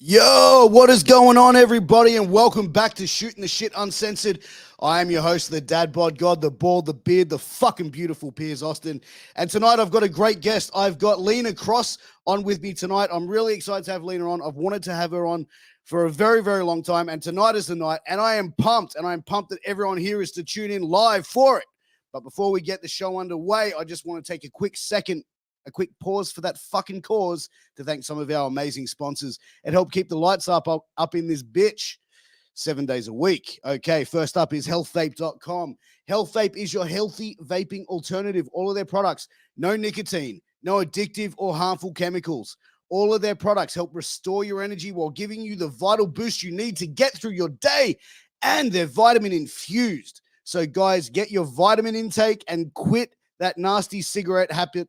Yo, what is going on, everybody, and welcome back to Shooting the Shit Uncensored. I am your host, the dad bod god, the bald, the beard, the fucking beautiful Piers Austin. And tonight I've got a great guest. I've got Lena Kross on with me tonight. I'm really excited to have Lena on. I've wanted to have her on for a very, very long time, and tonight is the night, and I am pumped, that everyone here is to tune in live for it. But before we get the show underway, I just want to take a quick pause for that fucking cause to thank some of our amazing sponsors and help keep the lights up in this bitch 7 days a week. Okay, first up is healthvape.com. Health Vape is your healthy vaping alternative. All of their products, no nicotine, no addictive or harmful chemicals. All of their products help restore your energy while giving you the vital boost you need to get through your day, and they're vitamin infused. So guys, get your vitamin intake and quit that nasty cigarette habit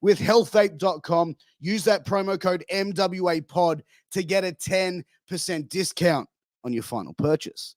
with healthvape.com. Use that promo code MWAPOD to get a 10% discount on your final purchase.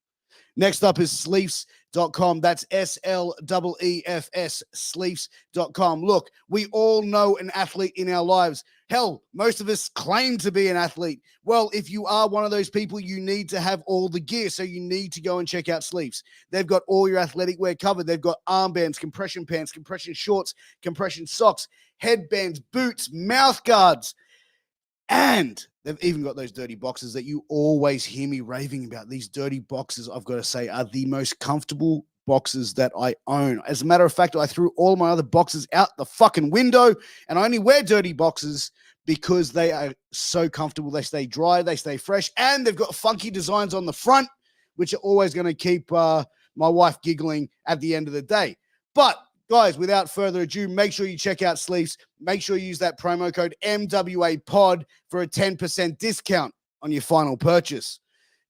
Next up is sleefs.com. That's SLEEFS, sleefs.com. Look, we all know an athlete in our lives. Hell, most of us claim to be an athlete. Well, if you are one of those people, you need to have all the gear, so you need to go and check out Sleeves. They've got all your athletic wear covered. They've got armbands, compression pants, compression shorts, compression socks, headbands, boots, mouth guards, and they've even got those dirty boxes that you always hear me raving about. These dirty boxes, I've got to say, are the most comfortable boxes that I own. As a matter of fact, I threw all my other boxes out the fucking window, and I only wear dirty boxes because they are so comfortable. They stay dry, they stay fresh, and they've got funky designs on the front, which are always going to keep my wife giggling at the end of the day. But guys, without further ado, make sure you check out Sleeves. Make sure you use that promo code MWAPOD for a 10% discount on your final purchase.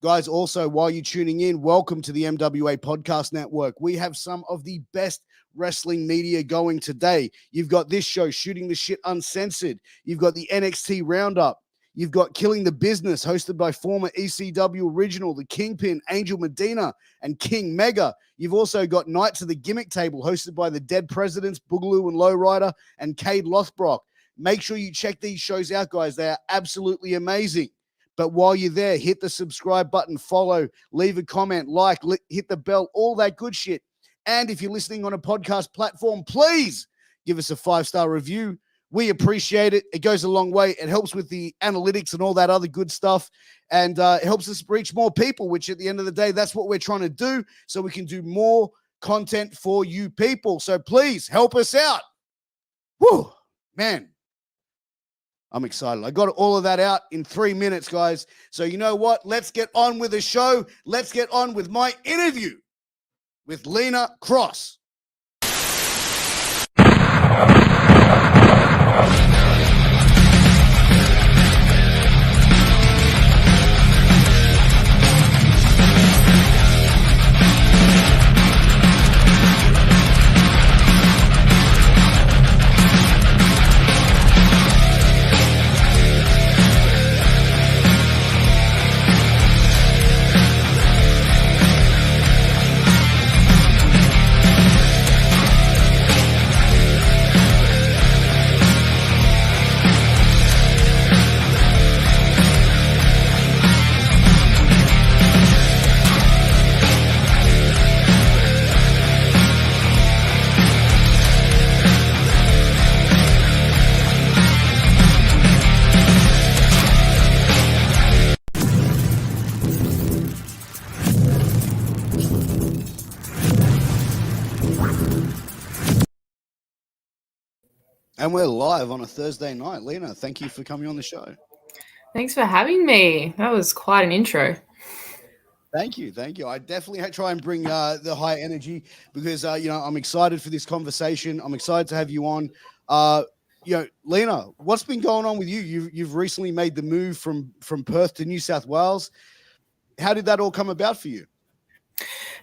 Guys, also, while you're tuning in, welcome to the MWA Podcast Network. We have some of the best wrestling media going today. You've got this show, Shooting the Shit Uncensored. You've got the NXT Roundup. You've got Killing the Business, hosted by former ECW Original, the Kingpin, Angel Medina, and King Mega. You've also got Knights of the Gimmick Table, hosted by the Dead Presidents, Boogaloo and Lowrider, and Cade Lothbrock. Make sure you check these shows out, guys. They are absolutely amazing. But while you're there, hit the subscribe button, follow, leave a comment, hit the bell, all that good shit. And if you're listening on a podcast platform, please give us a 5-star review. We appreciate it. It goes a long way. It helps with the analytics and all that other good stuff. And it helps us reach more people, which at the end of the day, that's what we're trying to do, so we can do more content for you people. So please help us out. Whew, man. I'm excited. I got all of that out in 3 minutes, guys. So you know what? Let's get on with the show. Let's get on with my interview with Lena Kross. And we're live on a Thursday night. Lena, thank you for coming on the show. Thanks for having me. That was quite an intro. Thank you. I definitely try and bring the high energy because, I'm excited for this conversation. I'm excited to have you on. Lena, what's been going on with you? You've recently made the move from Perth to New South Wales. How did that all come about for you?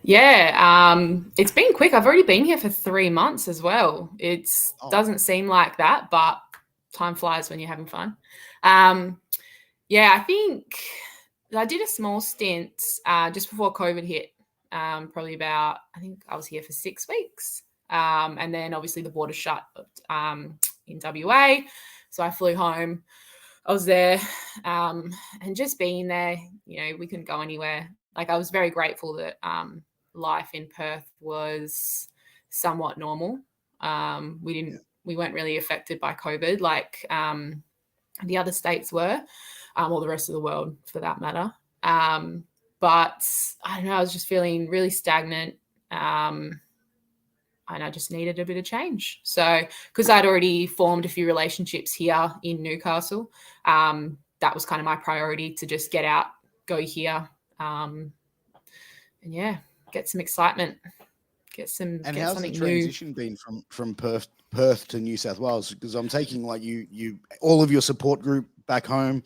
Yeah, it's been quick. I've already been here for 3 months as well. It doesn't seem like that, but time flies when you're having fun. I think I did a small stint just before COVID hit, probably about, I think I was here for 6 weeks. And then obviously the border shut in WA. So I flew home I was there, and just being there, we couldn't go anywhere. Like, I was very grateful that life in Perth was somewhat normal. We weren't really affected by COVID like the other states were, or the rest of the world for that matter. But I don't know, I was just feeling really stagnant. And I just needed a bit of change. So, because I'd already formed a few relationships here in Newcastle, that was kind of my priority, to just get out, go here, and yeah, get some excitement, get something new. And how's the transition been from Perth to New South Wales? Because I'm taking like you all of your support group back home,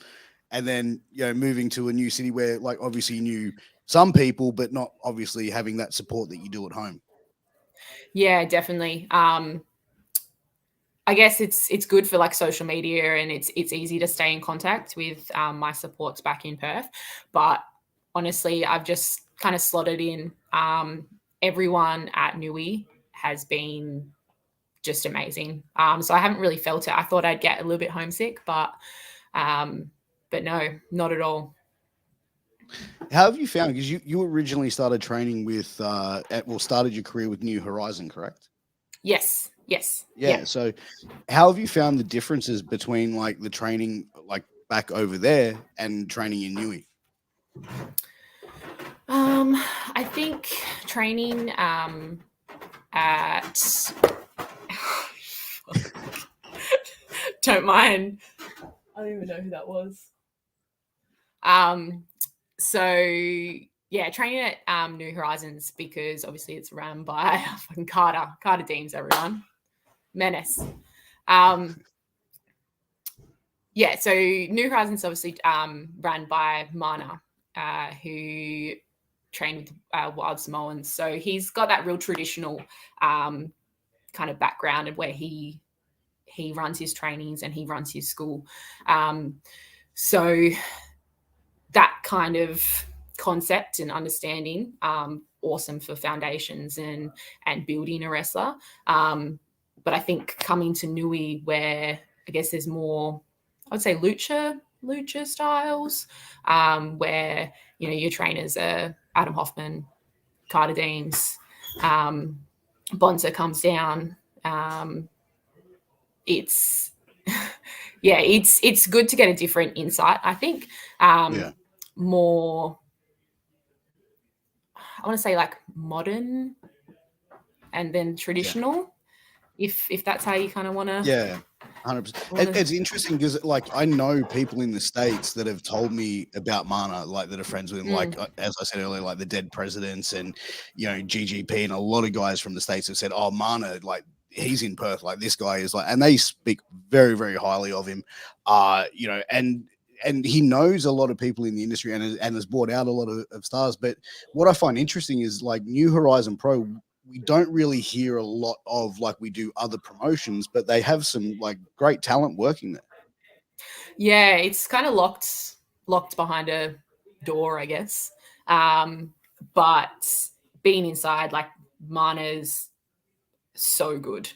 and then moving to a new city where like obviously you knew some people, but not obviously having that support that you do at home. Yeah, definitely. I guess it's good for like social media, and it's easy to stay in contact with my supports back in Perth. But honestly, I've just kind of slotted in. Everyone at Nui has been just amazing. So I haven't really felt it. I thought I'd get a little bit homesick, but no, not at all. How have you found, because you originally started training with started your career with New Horizon, correct? Yes. Yeah. So how have you found the differences between like the training like back over there and training in Nui? I think training at don't mind. I don't even know who that was. So yeah, training at New Horizons, because obviously it's run by fucking Carter Deems, everyone. Menace. Yeah, so New Horizons obviously run by Mana, who trained with Wild Samoans. So he's got that real traditional kind of background of where he runs his trainings and he runs his school. So that kind of concept and understanding, awesome for foundations and building a wrestler. But I think coming to Nui, where I guess there's more, I would say lucha styles, where your trainers are Adam Hoffman, Carter Deems, Bonza comes down. It's it's good to get a different insight, I think. More, I want to say like modern and then traditional, if that's how you kind of want to. Yeah, 100%. It's interesting because like I know people in the States that have told me about Mana, like that are friends with him, like as I said earlier, like the Dead Presidents and GGP, and a lot of guys from the States have said, oh, Mana, like he's in Perth, like this guy is like, and they speak very, very highly of him, and he knows a lot of people in the industry and has brought out a lot of stars. But what I find interesting is like New Horizon Pro, we don't really hear a lot of like we do other promotions, but they have some like great talent working there. Yeah, it's kind of locked behind a door, I guess. But being inside, like, Mana's so good.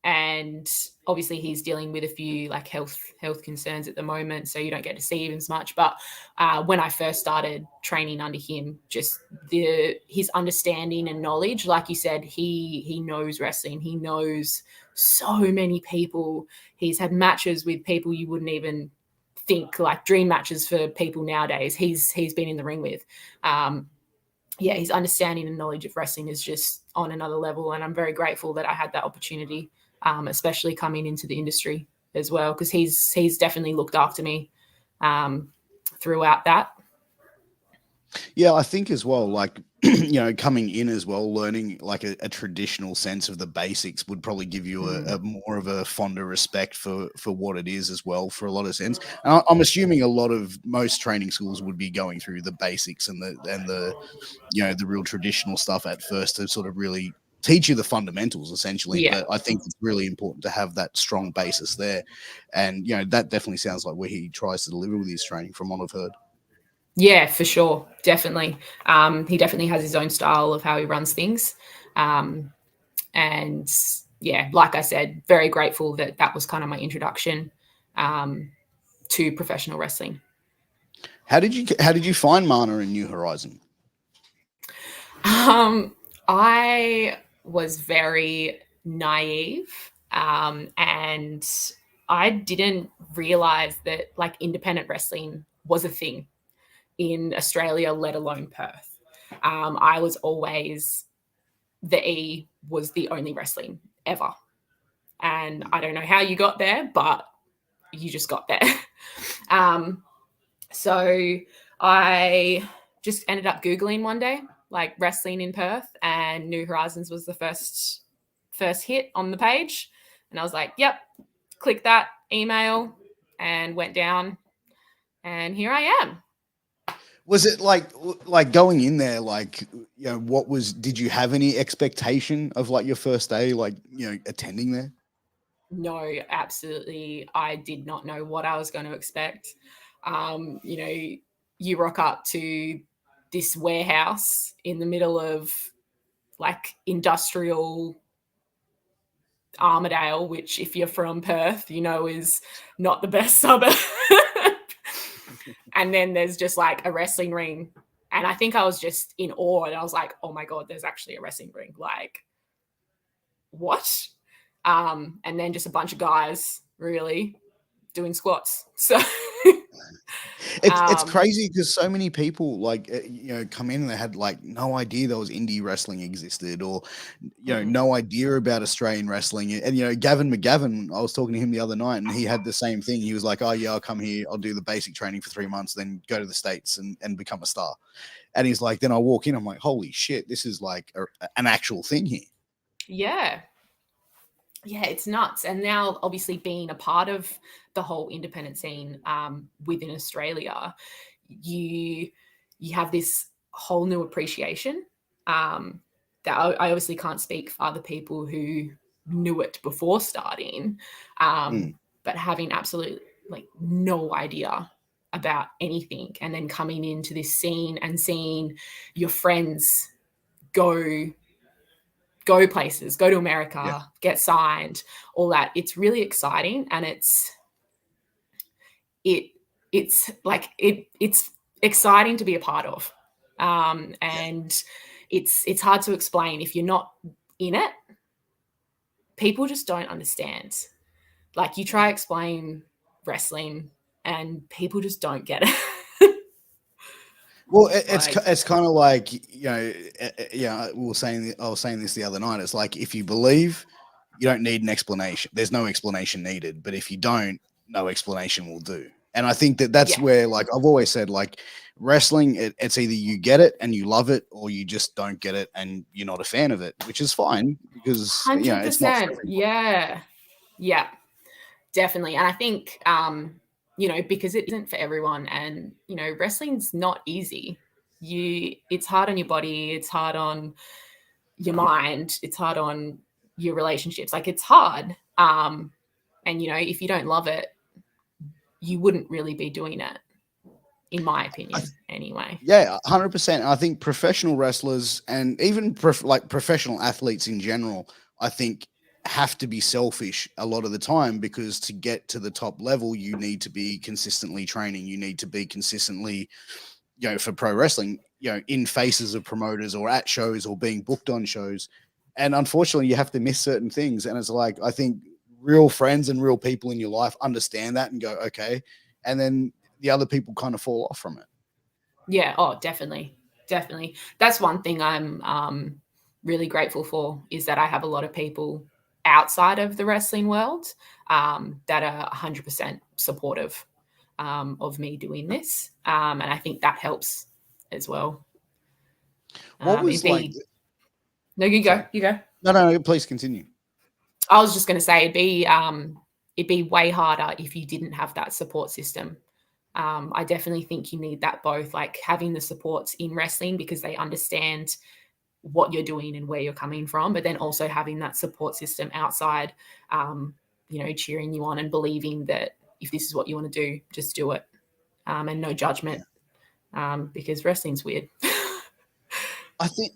And obviously he's dealing with a few like health concerns at the moment, so you don't get to see him as much. But when I first started training under him, just his understanding and knowledge, like you said, he knows wrestling. He knows so many people. He's had matches with people you wouldn't even think, like dream matches for people nowadays. He's been in the ring with. Yeah, his understanding and knowledge of wrestling is just on another level. And I'm very grateful that I had that opportunity, especially coming into the industry as well, because he's definitely looked after me throughout that. Yeah, I think as well, like, coming in as well, learning like a traditional sense of the basics would probably give you a more of a fonder respect for what it is as well, for a lot of sense. And I'm assuming most training schools would be going through the basics and the real traditional stuff at first to sort of really teach you the fundamentals essentially. Yeah. But I think it's really important to have that strong basis there. And, that definitely sounds like where he tries to deliver with his training from what I've heard. Yeah, for sure. Definitely. He definitely has his own style of how he runs things. And yeah, like I said, very grateful that was kind of my introduction to professional wrestling. How did you find Mana and New Horizon? I was very naive, and I didn't realize that like independent wrestling was a thing in Australia, let alone Perth. I was always, the E was the only wrestling ever. And I don't know how you got there, but you just got there. So I just ended up Googling one day, like wrestling in Perth, and New Horizons was the first hit on the page. And I was like, yep, click that email, and went down, and here I am. Was it like going in there, like, you know, did you have any expectation of like your first day, like, you know, attending there? No, absolutely. I did not know what I was going to expect. You know, you rock up to this warehouse in the middle of like industrial Armidale, which if you're from Perth, you know, is not the best suburb. And then there's just like a wrestling ring. And I think I was just in awe. And I was like, oh my God, there's actually a wrestling ring. Like, what? And then just a bunch of guys really doing squats. So It's crazy because so many people like, you know, come in and they had like no idea there was indie wrestling existed, or, you know, no idea about Australian wrestling. And, you know, Gavin McGavin, I was talking to him the other night and he had the same thing. He was like, oh yeah, I'll come here, I'll do the basic training for 3 months, then go to the States and become a star. And he's like, then I walk in, I'm like, holy shit, this is like an actual thing here. Yeah, it's nuts. And now obviously being a part of the whole independent scene within Australia, you have this whole new appreciation that I obviously can't speak for other people who knew it before starting, but having absolutely like no idea about anything, and then coming into this scene and seeing your friends go places, go to America, get signed, all that. It's really exciting, and it's exciting to be a part of. And it's hard to explain if you're not in it. People just don't understand. Like, you try explain wrestling and people just don't get it. Well, it's kind of like, you know, yeah, I was saying this the other night. It's like, if you believe, you don't need an explanation. There's no explanation needed. But if you don't, no explanation will do. And I think that's where, like, I've always said, like, wrestling, it's either you get it and you love it, or you just don't get it and you're not a fan of it, which is fine because 100%. You know, it's not for everyone. Yeah, definitely. And I think you know, because it isn't for everyone, and, you know, wrestling's not easy. It's hard on your body, it's hard on your mind, it's hard on your relationships. Like, it's hard. And, you know, if you don't love it, you wouldn't really be doing it, in my opinion, anyway. Yeah, 100%. I think professional wrestlers and even professional athletes in general, I think, have to be selfish a lot of the time, because to get to the top level, you need to be consistently training. You need to be consistently, you know, for pro wrestling, you know, in faces of promoters or at shows or being booked on shows. And unfortunately, you have to miss certain things. And it's like, I think real friends and real people in your life understand that and go, okay. And then the other people kind of fall off from it. Yeah. Oh, definitely. That's one thing I'm really grateful for, is that I have a lot of people outside of the wrestling world that are 100% supportive of me doing this. And I think that helps as well. What was like? No, you go. Sorry. You go. No, please continue. I was just going to say it'd be way harder if you didn't have that support system. I definitely think you need that, both like having the supports in wrestling because they understand what you're doing and where you're coming from, but then also having that support system outside, you know, cheering you on and believing that if this is what you want to do, just do it, and no judgment, because wrestling's weird. I think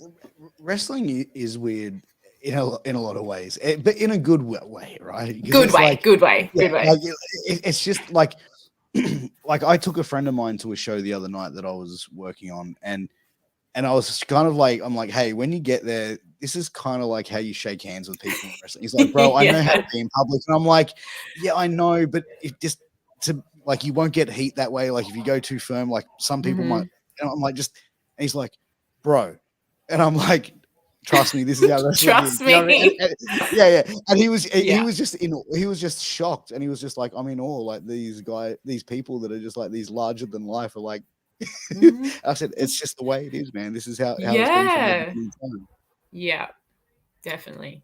wrestling is weird. in a lot of ways, but in a good way, right? Good way, good way. Like it's just like like I took a friend of mine to a show the other night that I was working on, and I was kind of like, I'm like, hey, when you get there, this is kind of like how you shake hands with people in wrestling. He's like, bro, I know how to be in public, and I'm like, yeah, I know, but it just to like you won't get heat that way. Like if you go too firm, like some people might. And I'm like, just. And he's like, bro, and I'm like, trust me, this is how wrestling is. Trust me. You know what I mean? Yeah. And he was just shocked, and he was just like, I'm in awe. Like these people that are just like these larger than life are like. I said, it's just the way it is, man. This is how it's been from the beginning of time. Yeah, definitely.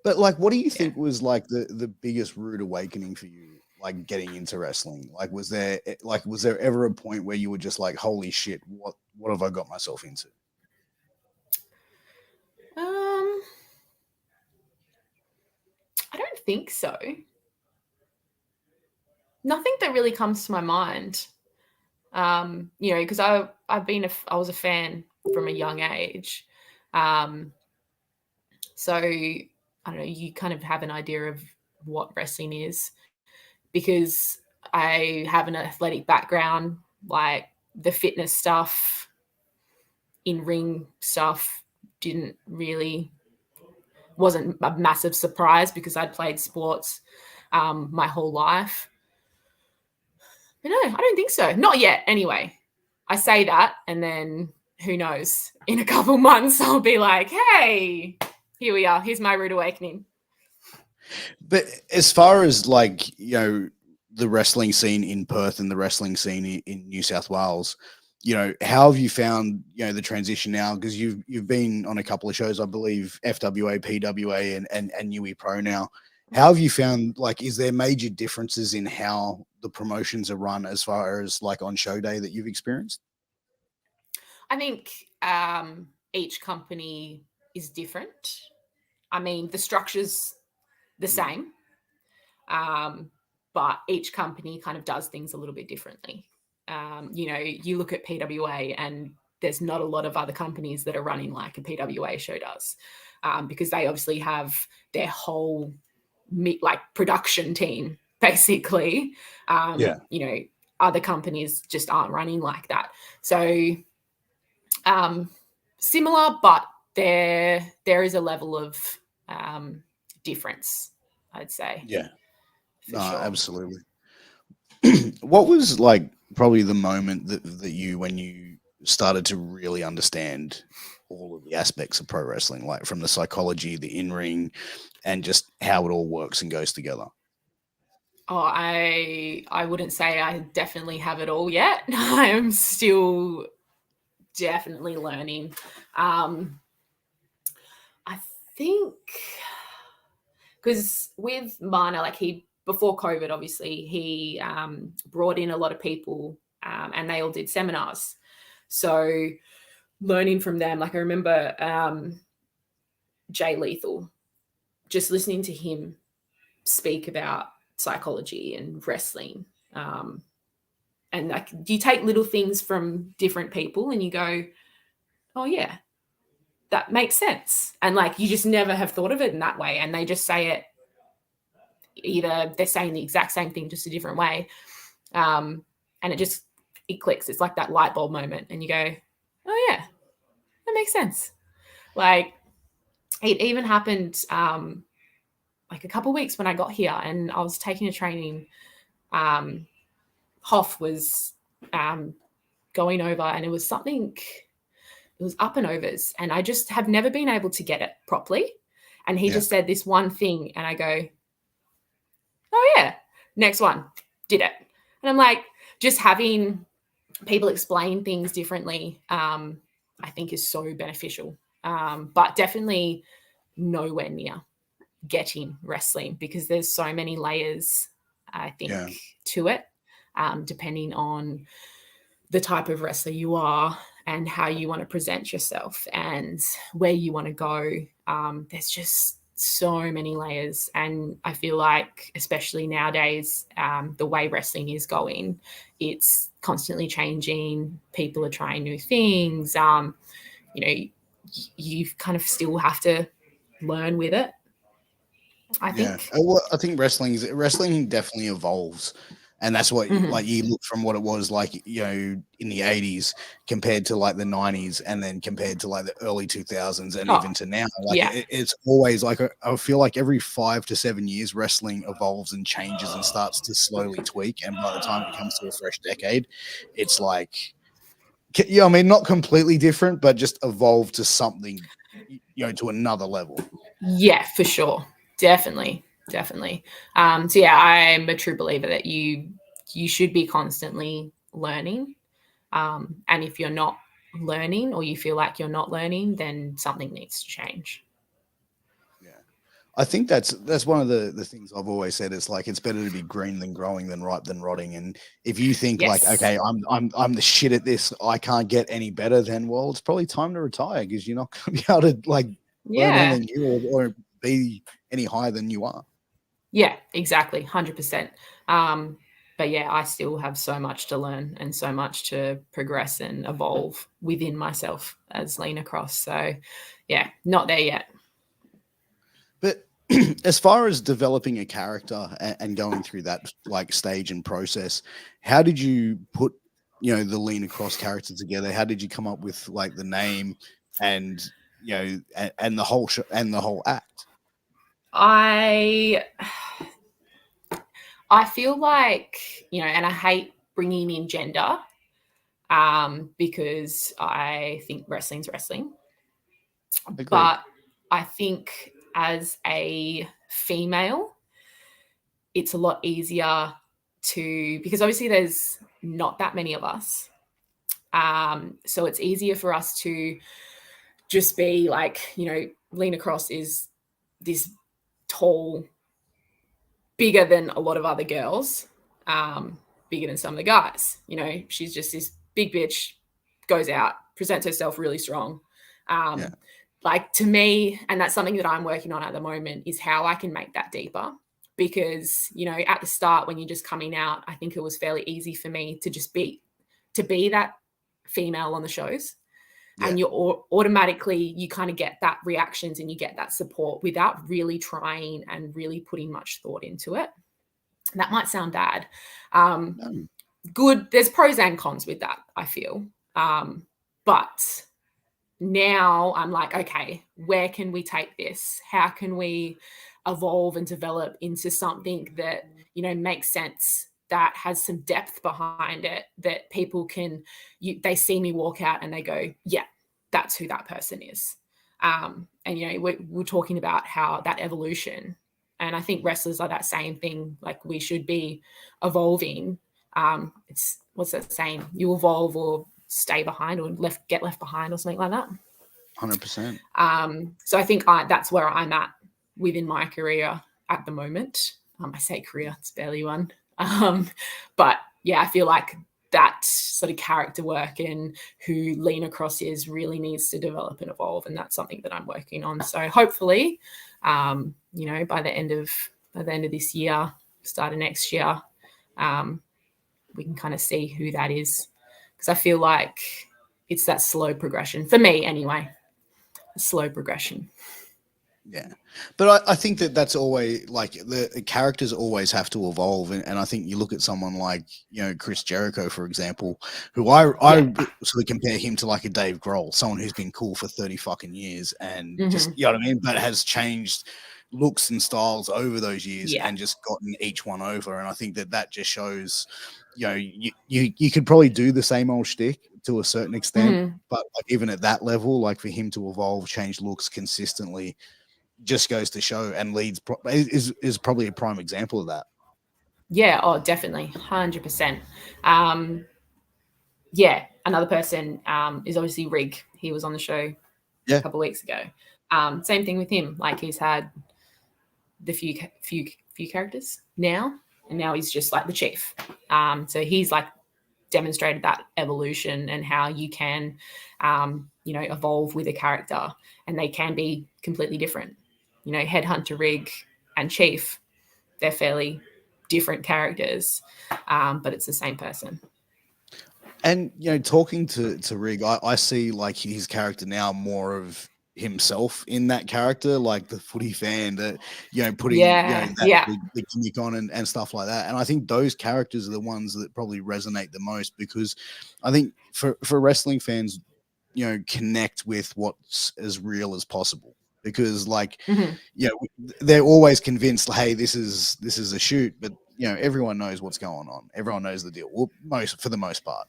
But like, what do you think was like the biggest rude awakening for you, like getting into wrestling? Like, was there ever a point where you were just like, holy shit, what have I got myself into? I don't think so. Nothing that really comes to my mind. You know, because I was a fan from a young age. So I don't know, you kind of have an idea of what wrestling is because I have an athletic background, like the fitness stuff, in ring stuff wasn't a massive surprise because I'd played sports my whole life. But no, I don't think so. Not yet, anyway. I say that, and then who knows? In a couple months, I'll be like, hey, here we are. Here's my rude awakening. But as far as like, you know, the wrestling scene in Perth and the wrestling scene in New South Wales, you know, how have you found, you know, the transition now? Because you've been on a couple of shows, I believe, FWA, PWA, and UE Pro now. How have you found, like, is there major differences in how the promotions are run as far as like on show day that you've experienced? I think each company is different. I mean, the structure's the same, but each company kind of does things a little bit differently. You know, you look at PWA and there's not a lot of other companies that are running like a PWA show does, because they obviously have their whole like production team, basically. You know, other companies just aren't running like that. So similar, but there is a level of difference, I'd say. Yeah. No, sure. Absolutely. What was like probably the moment that you, when you started to really understand all of the aspects of pro wrestling, like from the psychology, the in-ring, and just how it all works and goes together? Oh, I wouldn't say I definitely have it all yet. I am still definitely learning. I think because with Mana, like before COVID, obviously, he brought in a lot of people and they all did seminars. So learning from them, like I remember Jay Lethal, just listening to him speak about psychology and wrestling. And like you take little things from different people and you go, oh yeah, that makes sense. And like you just never have thought of it in that way. And they just say it, either they're saying the exact same thing, just a different way. And it clicks. It's like that light bulb moment. And you go, oh yeah, that makes sense. Like it even happened like a couple of weeks when I got here and I was taking a training. Hoff was going over and it was something, it was up and overs. And I just have never been able to get it properly. And he just said this one thing and I go, oh yeah, next one, did it. And I'm like, just having people explain things differently, I think is so beneficial. But definitely nowhere near getting wrestling because there's so many layers, I think, to it, depending on the type of wrestler you are and how you want to present yourself and where you want to go. There's just so many layers. And I feel like, especially nowadays, the way wrestling is going, it's constantly changing. People are trying new things. You know, you kind of still have to learn with it. I think. Well, I think wrestling definitely evolves, and that's what like you look from what it was like, in the 80s compared to like the 90s, and then compared to like the early 2000s, and even to now. Like Yeah. it's always like I feel like every 5 to 7 years, wrestling evolves and changes and starts to slowly tweak, and by the time it comes to a fresh decade, it's like, I mean, not completely different, but just evolved to something, to another level. Yeah, for sure. Definitely. So yeah, I'm a true believer that you should be constantly learning. And if you're not learning, or you feel like you're not learning, then something needs to change. Yeah. I think that's one of the things I've always said. It's like it's better to be green than growing than ripe than rotting. And if you think like, Yes. okay, I'm the shit at this, I can't get any better, then well, it's probably time to retire, because you're not going to be able to like learn Yeah. anything new, or be any higher than you are. Yeah, exactly. 100%. But yeah, I still have so much to learn and so much to progress and evolve within myself as Lena Kross. So yeah, not there yet. But as far as developing a character and going through that like stage and process, how did you put, the Lena Kross character together? How did you come up with like the name and, and the whole and the whole act? I feel like, and I hate bringing in gender, because I think wrestling's wrestling. Agreed. But I think as a female, it's a lot easier because obviously there's not that many of us. So it's easier for us to just be like, Lena Kross is this tall, bigger than a lot of other girls, bigger than some of the guys. She's just this big bitch, goes out, presents herself really strong. Like, to me, and that's something that I'm working on at the moment, is how I can make that deeper. Because, at the start, when you're just coming out, I think it was fairly easy for me to just be that female on the shows. And you're automatically, you kind of get that reactions and you get that support without really trying and really putting much thought into it. That might sound bad. Good. There's pros and cons with that, I feel. But now I'm like, okay, where can we take this? How can we evolve and develop into something that, makes sense, that has some depth behind it, that people can, they see me walk out and they go, yeah, that's who that person is. And, we're talking about how that evolution, and I think wrestlers are that same thing. Like, we should be evolving. It's, what's that saying? You evolve or stay behind, or get left behind, or something like that. 100%. So I think that's where I'm at within my career at the moment. I say career, it's barely one. But yeah, I feel like that sort of character work and who Lena Kross is really needs to develop and evolve, and that's something that I'm working on. So hopefully, by the end of this year, start of next year, we can kind of see who that is, because I feel like it's that slow progression for me, anyway. Slow progression. Yeah, but I think that's always like the characters always have to evolve, and I think you look at someone like Chris Jericho, for example, who I sort of compare him to like a Dave Grohl, someone who's been cool for 30 fucking years, and just what I mean, but has changed looks and styles over those years, and just gotten each one over. And I think that just shows, you could probably do the same old shtick to a certain extent, but like even at that level, like for him to evolve, change looks consistently, just goes to show, and is probably a prime example of that. Yeah, oh, definitely, 100%. Another person is obviously Rig. He was on the show a couple of weeks ago. Same thing with him. Like, he's had the few characters now, and now he's just like the chief. So he's like demonstrated that evolution and how you can, evolve with a character, and they can be completely different. Headhunter, Rig, and Chief, they're fairly different characters, but it's the same person. And talking to Rig, I see like his character now more of himself in that character, like the footy fan that, putting, Yeah. that Yeah. the gimmick on and stuff like that. And I think those characters are the ones that probably resonate the most, because I think for wrestling fans, connect with what's as real as possible, because like, Mhm. they're always convinced, hey, this is a shoot, but everyone knows what's going on. Everyone knows the deal. Well, for the most part.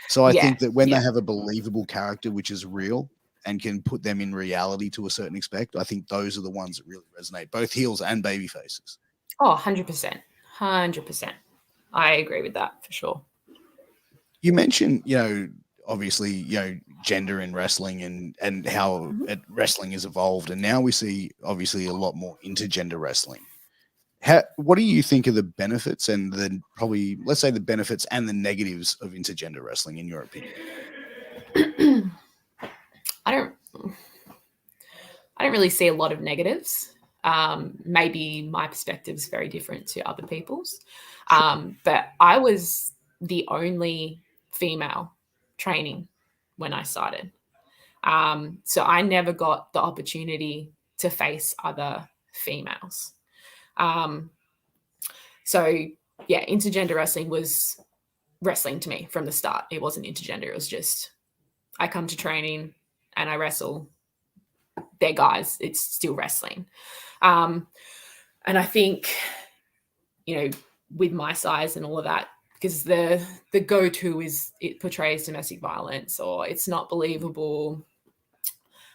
So I Yeah. think that when Yeah. they have a believable character which is real and can put them in reality to a certain extent, I think those are the ones that really resonate, both heels and baby faces. Oh, 100%. 100%. I agree with that for sure. You mentioned, obviously, gender in wrestling and how wrestling has evolved, and now we see obviously a lot more intergender wrestling. What do you think are the benefits and then probably, let's say, the benefits and the negatives of intergender wrestling, in your opinion? I don't really see a lot of negatives. Maybe my perspective is very different to other people's. But I was the only female training when I started. So I never got the opportunity to face other females. So yeah, intergender wrestling was wrestling to me from the start. It wasn't intergender. It was just, I come to training and I wrestle. They're guys. It's still wrestling. And I think, with my size and all of that, because the go-to is it portrays domestic violence or it's not believable.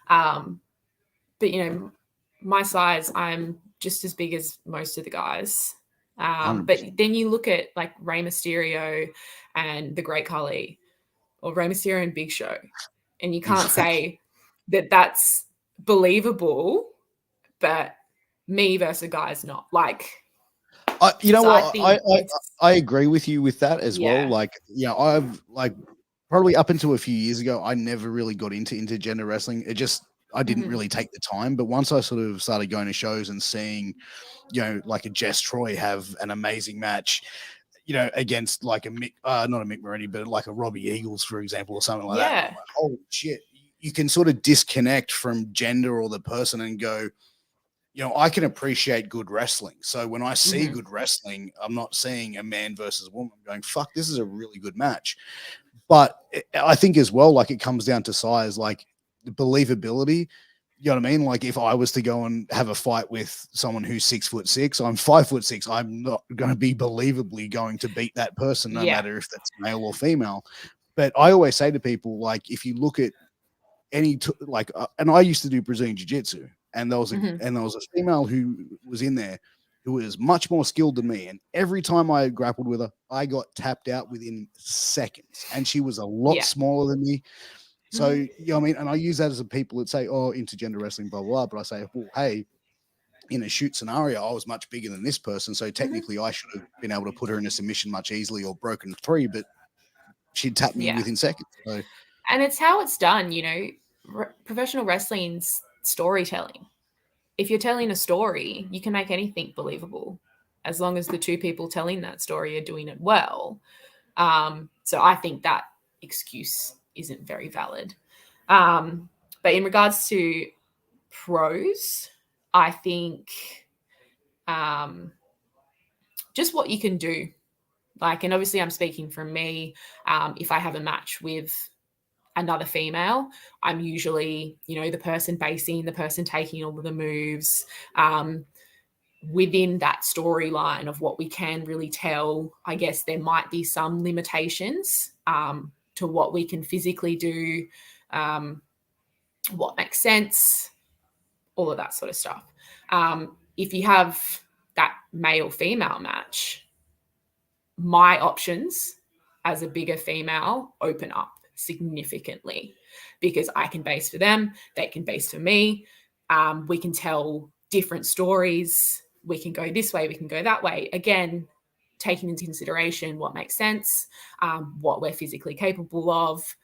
But my size, I'm just as big as most of the guys. But 100%. then you look at like Rey Mysterio and the Great Khali, or Rey Mysterio and Big Show, and you can't Exactly. say that that's believable, but me versus a guy is not. Like, You know so I what? think it's, I agree with you with that as well. yeah. Like, I've like probably up until a few years ago, I never really got into intergender wrestling. I didn't Mhm. really take the time. But once I sort of started going to shows and seeing, like a Jess Troy have an amazing match, against like a Mick, not a Mick Moretti, but like a Robbie Eagles, for example, or something like that. And I'm Yeah. like, holy shit. You can sort of disconnect from gender or the person and go, I can appreciate good wrestling. So when I see Mhm. good wrestling, I'm not seeing a man versus a woman. I'm going, fuck, this is a really good match. But I think as well, like, it comes down to size, like the believability. You know what I mean? Like, if I was to go and have a fight with someone who's 6'6", I'm 5'6", I'm not going to be believably going to beat that person, no Yeah. matter if that's male or female. But I always say to people, like, if you look at and I used to do Brazilian jiu-jitsu, and Mhm. there was a female who was in there who was much more skilled than me, and every time I grappled with her, I got tapped out within seconds, and she was a lot Yeah. smaller than me. So, Mhm. what I mean? And I use that as a people that say, oh, intergender wrestling, blah, blah, blah. But I say, well, hey, in a shoot scenario, I was much bigger than this person. So Mhm. technically I should have been able to put her in a submission much easily or broken three, but she'd tap me Yeah. within seconds. So And it's how it's done, professional wrestling's storytelling. If you're telling a story, you can make anything believable as long as the two people telling that story are doing it well. So I think that excuse isn't very valid. But in regards to pros, I think um, just what you can do. Like, and obviously, I'm speaking from me. If I have a match with another female, I'm usually, the person basing, the person taking all of the moves. Within that storyline of what we can really tell, I guess there might be some limitations to what we can physically do, what makes sense, all of that sort of stuff. If you have that male female match, my options as a bigger female open up significantly because I can base for them, they can base for me. We can tell different stories. We can go this way, we can go that way. Again, taking into consideration what makes sense, what we're physically capable of,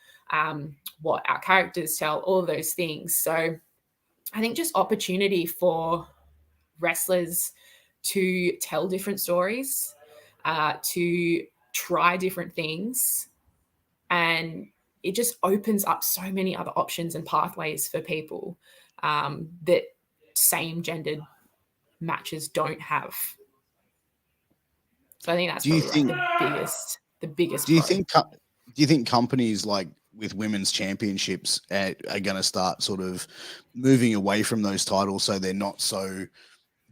what our characters tell, all of those things. So I think just opportunity for wrestlers to tell different stories, to try different things. And it just opens up so many other options and pathways for people. that same gendered matches don't have. So I think that's probably like the biggest Do you pro. think companies like with women's championships are going to start sort of moving away from those titles so they're not so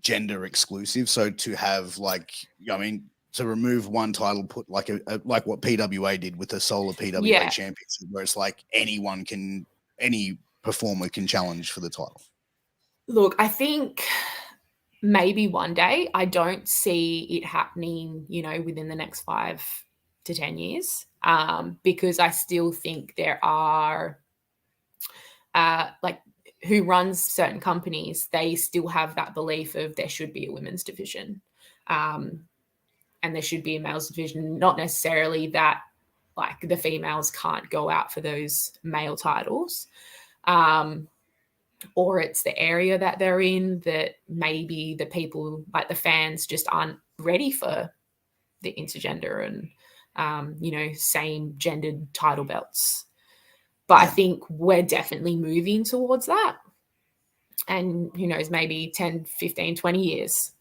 gender exclusive? So to have like, I mean, to remove one title, put like like what PWA did with the Solar PWA Championship, where it's like any performer can challenge for the title. Look, I think maybe one day. I don't see it happening, within the next 5 to 10 years, because I still think there are, like, who runs certain companies, they still have that belief of there should be a women's division, and there should be a male's division, not necessarily that, like, the females can't go out for those male titles. Or it's the area that they're in that maybe the people, like the fans, just aren't ready for the intergender and, same gendered title belts. But I think we're definitely moving towards that. And who knows, maybe 10, 15, 20 years,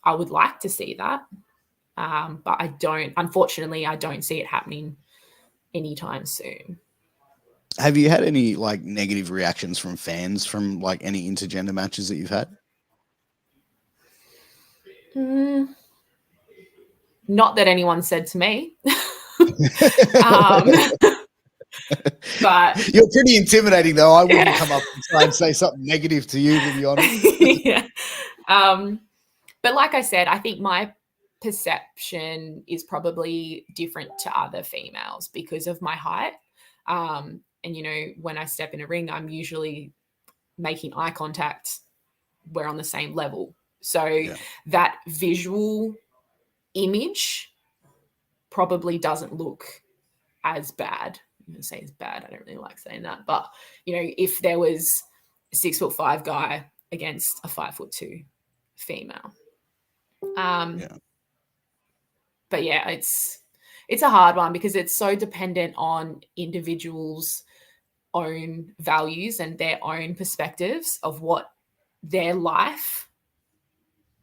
I would like to see that. But unfortunately, I don't see it happening anytime soon. Have you had any like negative reactions from fans from like any intergender matches that you've had? Not that anyone said to me. But you're pretty intimidating, though. I wouldn't come up and try and say something negative to you, to be honest. Yeah. But like I said, I think my perception is probably different to other females because of my height. And, when I step in a ring, I'm usually making eye contact. We're on the same level. So that visual image probably doesn't look as bad. I'm going to say it's bad. I don't really like saying that. But, if there was a 6'5" guy against a 5'2" female. But yeah, it's a hard one because it's so dependent on individuals' own values and their own perspectives of what their life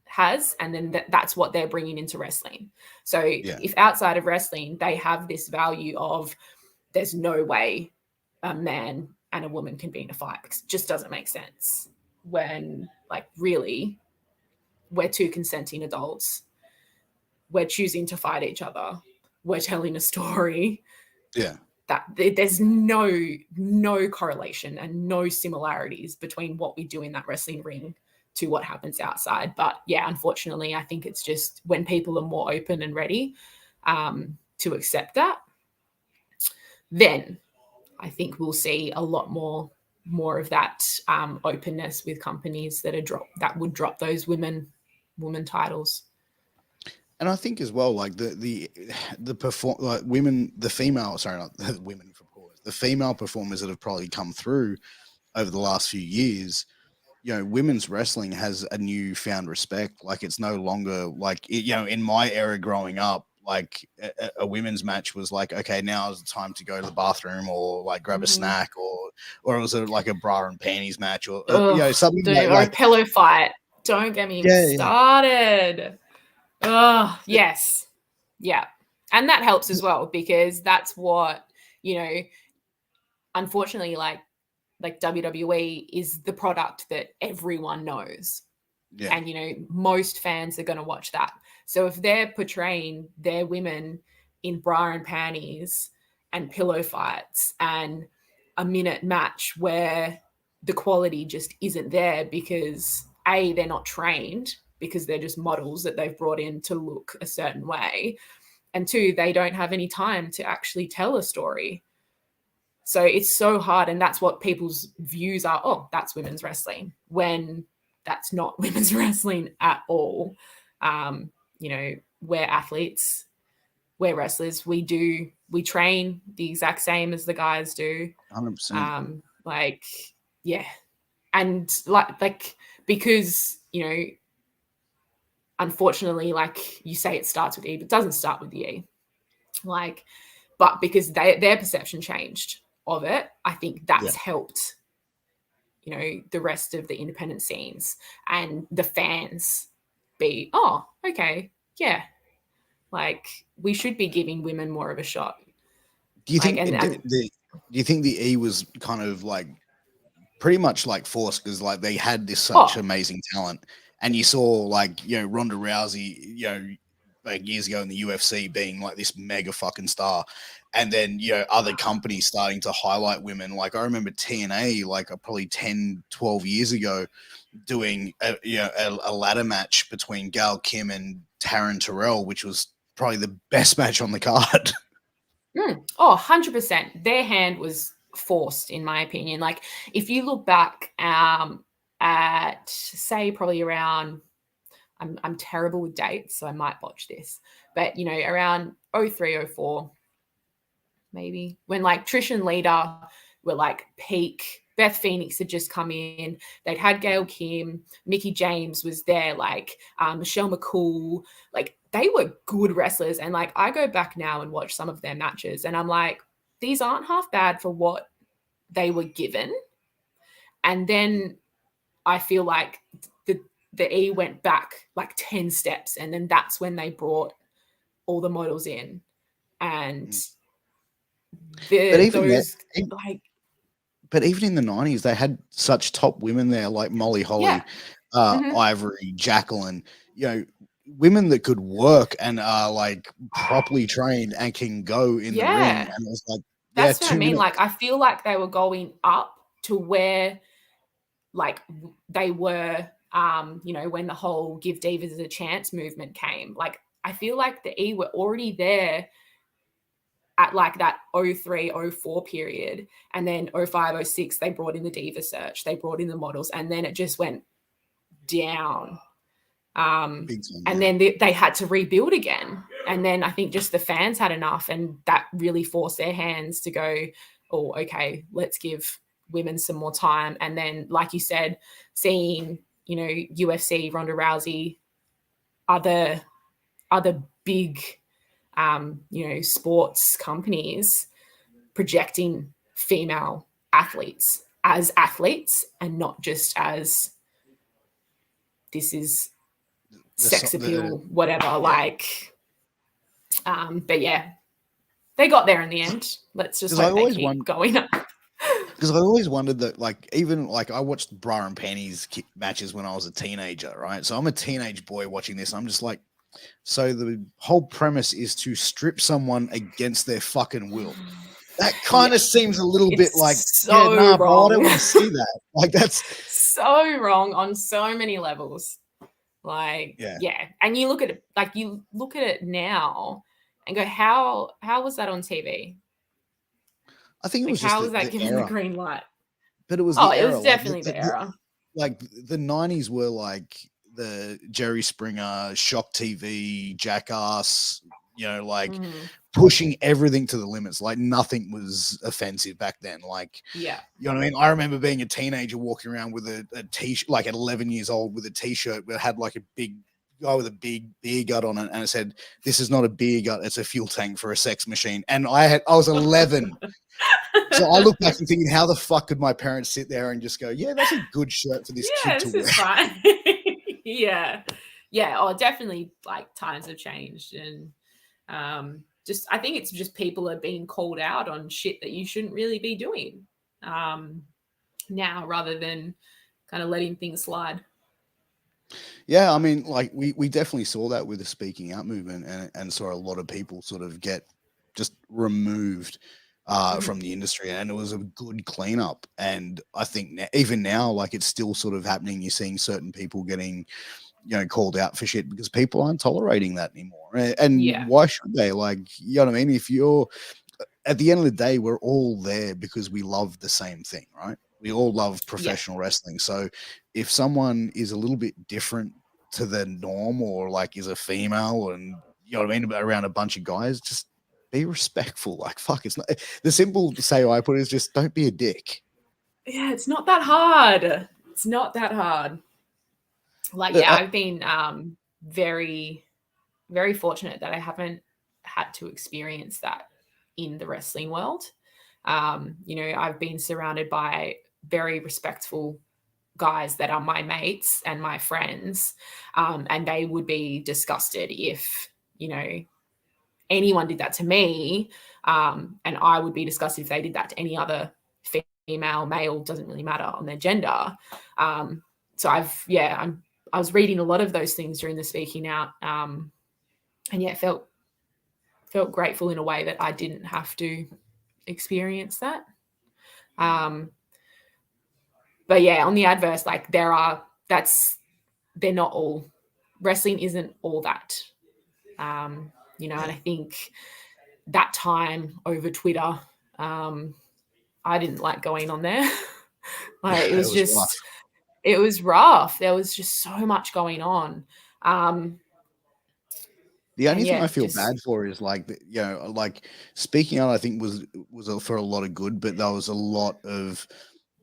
has, and then that's what they're bringing into wrestling. So if outside of wrestling they have this value of there's no way a man and a woman can be in a fight because it just doesn't make sense, when like really we're two consenting adults, we're choosing to fight each other, we're telling a story, that there's no correlation and no similarities between what we do in that wrestling ring to what happens outside. But yeah, unfortunately, I think it's just when people are more open and ready to accept that, then I think we'll see a lot more of that openness with companies that would drop those women titles. And I think as well, like the women, the female, sorry, not the women performers, the female performers that have probably come through over the last few years, women's wrestling has a newfound respect. Like it's no longer like, in my era growing up, like a women's match was like, okay, now is the time to go to the bathroom or like grab a snack or it was like a bra and panties match or something or a pillow fight. Don't get me started. Oh, yes. Yeah. And that helps as well because that's what, unfortunately, like WWE is the product that everyone knows. Yeah. And, most fans are going to watch that. So if they're portraying their women in bra and panties and pillow fights and a minute match where the quality just isn't there because A, they're not trained because they're just models that they've brought in to look a certain way. And 2, they don't have any time to actually tell a story. So it's so hard. And that's what people's views are. Oh, that's women's wrestling, when that's not women's wrestling at all. We're athletes, we're wrestlers. We train the exact same as the guys do. 100%. And like, because, unfortunately, like you say, it starts with E, but it doesn't start with the E. But because their perception changed of it, I think that's helped, the rest of the independent scenes and the fans be, oh, okay, yeah, like we should be giving women more of a shot. Do you Like, think do you think the E was kind of like pretty much like forced because like they had this such amazing talent, and you saw like Ronda Rousey like years ago in the UFC being like this mega fucking star, and then other companies starting to highlight women. Like I remember TNA like probably 10, 12 years ago doing a ladder match between Gail Kim and Taryn Terrell, which was probably the best match on the card. Oh, 100%. Their hand was forced, in my opinion. Like, if you look back at, say, probably around, I'm terrible with dates, so I might botch this, but, around 03, 04, maybe, when, like, Trish and Lita were, like, peak. Beth Phoenix had just come in. They'd had Gail Kim. Mickie James was there, like, Michelle McCool. Like, they were good wrestlers. And, like, I go back now and watch some of their matches, and I'm like, these aren't half bad for what they were given. And then I feel like the E went back like 10 steps, and then that's when they brought all the models in. And But even but even in the 90s, they had such top women there, like Molly Holly, Ivory, Jacqueline, women that could work and are like properly trained and can go in the ring. And it was like, that's what I mean. Like, I feel like they were going up to where like they were, when the whole Give Divas a Chance movement came. Like, I feel like the E were already there at like that 03, 04 period. And then 05, 06, they brought in the Diva Search, they brought in the models, and then it just went down. And then they had to rebuild again. And then I think just the fans had enough, and that really forced their hands to go, oh, okay, let's give women some more time. And then, like you said, seeing, UFC, Ronda Rousey, other big, sports companies projecting female athletes as athletes and not just as this is sex appeal, whatever. But yeah, they got there in the end. Let's just hope they keep going up. Because I always wondered that, like, even like I watched bra and panties matches when I was a teenager, right? So I'm a teenage boy watching this. I'm just like, so the whole premise is to strip someone against their fucking will. That kind of seems a little bit like, wrong. Bro, I don't want to see that. Like, that's so wrong on so many levels. Like, yeah. And you look at it, now and go, how was that on TV? I think it was just how was that given the green light? But it was the era. It was definitely the era. Like the 90s were like the Jerry Springer, Shock TV, Jackass, pushing everything to the limits. Like nothing was offensive back then. Like, you know what I mean? I remember being a teenager walking around with a t-shirt, like at 11 years old, with a t-shirt that had like a big guy with a big beer gut on it, and it said, "This is not a beer gut, it's a fuel tank for a sex machine." And I was 11. So I look back and thinking, how the fuck could my parents sit there and just go, "Yeah, that's a good shirt for this kid to wear." Is fine. Yeah. Oh, definitely. Like, times have changed, and I think it's just people are being called out on shit that you shouldn't really be doing now, rather than kind of letting things slide. Yeah, I mean, like we definitely saw that with the speaking out movement, and saw a lot of people sort of get just removed from the industry, and it was a good cleanup. And I think even now, like, it's still sort of happening. You're seeing certain people getting, called out for shit because people aren't tolerating that anymore. And why should they? Like, you know what I mean? If you're at the end of the day, we're all there because we love the same thing, right? We all love professional wrestling. So if someone is a little bit different to the norm, or like is a female, and you know what I mean, around a bunch of guys, just be respectful. Like, fuck, it's not the simple say I put is just don't be a dick. Yeah, it's not that hard. It's not that hard. Like, I've been very, very fortunate that I haven't had to experience that in the wrestling world. I've been surrounded by very respectful guys that are my mates and my friends, and they would be disgusted if, you know, anyone did that to me, and I would be disgusted if they did that to any other female, male, doesn't really matter on their gender. So I was reading a lot of those things during the speaking out, and yeah, felt grateful in a way that I didn't have to experience that. But yeah, on the adverse, like they're not all, wrestling isn't all that, you know, and I think that time over Twitter, I didn't like going on there. Like it was rough. There was just so much going on. The only thing I feel bad for is like, you know, like speaking out, I think was for a lot of good, but there was a lot of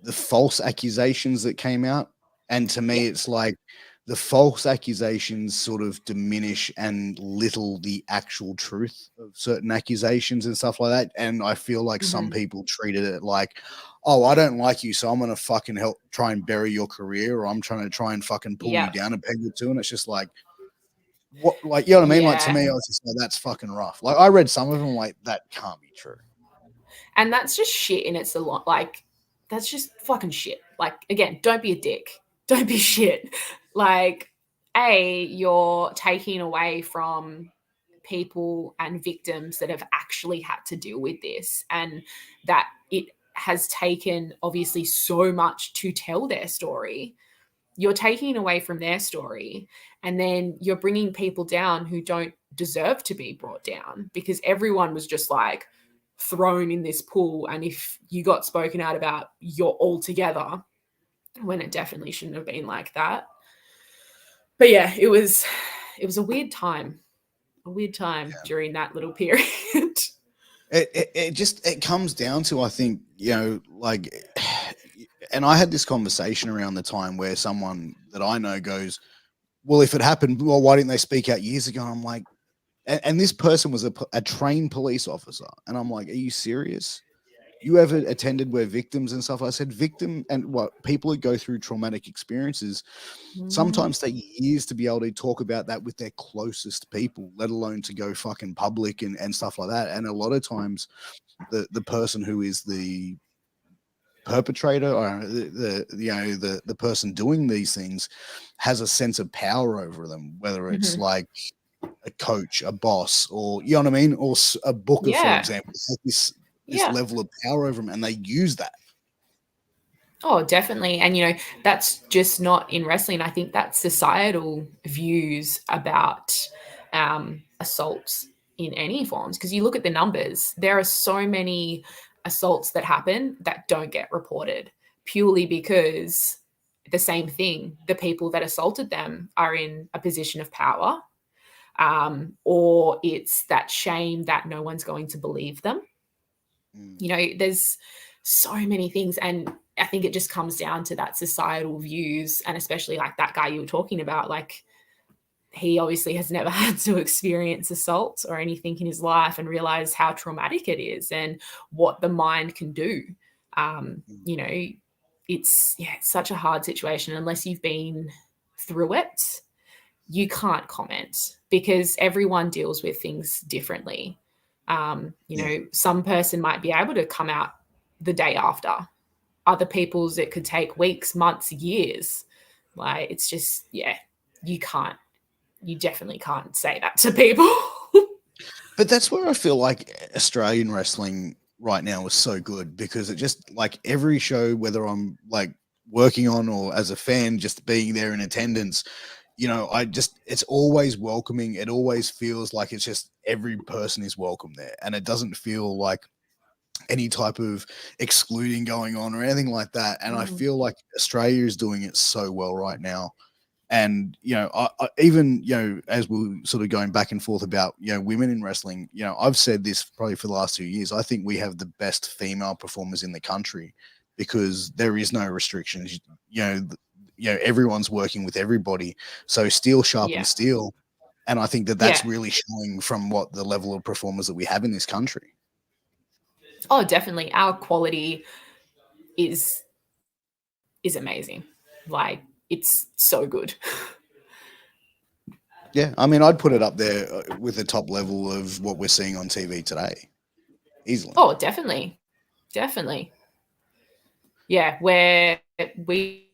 the false accusations that came out. And to me, it's like the false accusations sort of diminish and little the actual truth of certain accusations and stuff like that. And I feel like some people treated it like, oh, I don't like you, so I'm going to fucking help try and bury your career, or I'm trying to fucking pull you down a peg or two. And it's just like, what, like, you know what I mean? Like, to me, I was just like, that's fucking rough. Like, I read some of them, like, that can't be true. And that's just shit. And it's a lot, like, that's just fucking shit. Like, again, don't be a dick. Don't be shit. Like, you're taking away from people and victims that have actually had to deal with this, and that it has taken obviously so much to tell their story. You're taking away from their story, and then you're bringing people down who don't deserve to be brought down, because everyone was just like thrown in this pool, and if you got spoken out about, you're all together, when it definitely shouldn't have been like that. But yeah, it was a weird time during that little period. It comes down to, I think, you know, like, and I had this conversation around the time where someone that I know goes, well, if it happened, well, why didn't they speak out years ago? And I'm like, and this person was a trained police officer. And I'm like, are you serious? You ever attended where victims and stuff? I said, victim and what people who go through traumatic experiences sometimes take years to be able to talk about that with their closest people, let alone to go fucking public and stuff like that. And a lot of times the person who is the perpetrator, or the person doing these things, has a sense of power over them, whether it's like a coach, a boss, or, you know what I mean, or a booker, for example, has this level of power over them, and they use that. Oh, definitely. And, you know, that's just not in wrestling. I think that's societal views about assaults in any forms. Because you look at the numbers, there are so many assaults that happen that don't get reported, purely because the same thing, the people that assaulted them are in a position of power, or it's that shame that no one's going to believe them. You know, there's so many things, and I think it just comes down to that societal views. And especially like that guy you were talking about, like, he obviously has never had to experience assault or anything in his life and realize how traumatic it is and what the mind can do. You know, it's such a hard situation. Unless you've been through it, you can't comment, because everyone deals with things differently. You know, some person might be able to come out the day after. Other people's, it could take weeks, months, years. Like, it's just, you definitely can't say that to people. But that's where I feel like Australian wrestling right now is so good, because it just, like, every show, whether I'm like working on or as a fan, just being there in attendance, you know, it's always welcoming. It always feels like it's just every person is welcome there. And it doesn't feel like any type of excluding going on or anything like that. And I feel like Australia is doing it so well right now. And, you know, I even, you know, as we're sort of going back and forth about, you know, women in wrestling, you know, I've said this probably for the last 2 years. I think we have the best female performers in the country, because there is no restrictions. Everyone's working with everybody. So steel sharpens steel. And I think that that's really showing from what the level of performers that we have in this country. Oh, definitely. Our quality is is amazing. Like, it's so good. Yeah, I mean, I'd put it up there with the top level of what we're seeing on TV today, easily. Oh, definitely. Definitely. Yeah, where we